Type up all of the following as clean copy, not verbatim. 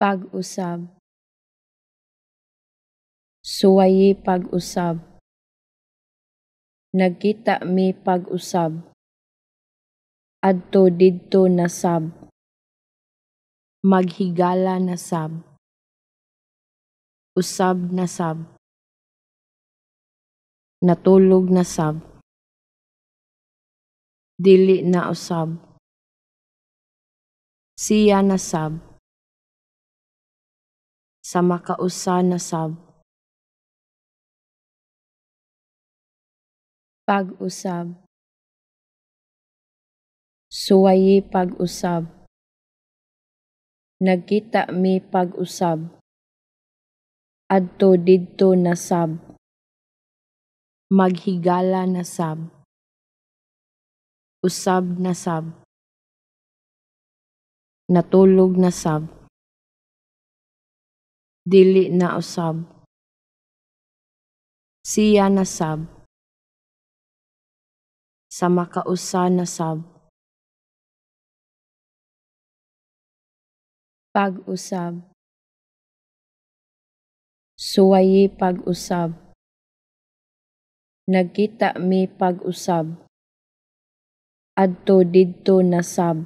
Pag-usab. Suwayi pag-usab. Nagkita mi pag-usab. Adto didto na sab. Maghigala na sab. Usab na sab. Natulog na sab. Dili na usab. Siya na sab. Sa makausa na sab. Pag-usab. Suwayi pag-usab. Nagkita mi pag-usab. Adto didto na sab. Maghigala na sab. Usab na sab. Natulog na sab. Dili na usab. Siya na sab. Sa makausa na sab. Pag-usab. Suwayi pag-usab. Nagkita mi pag-usab. Adto didto na sab.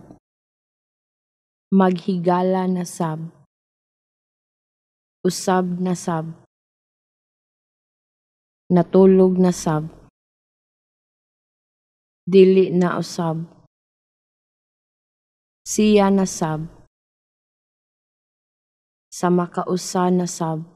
Maghigala na sab. Usab na sab. Natulog na sab. Dili na usab. Siya na sab. Sa makausa na sab.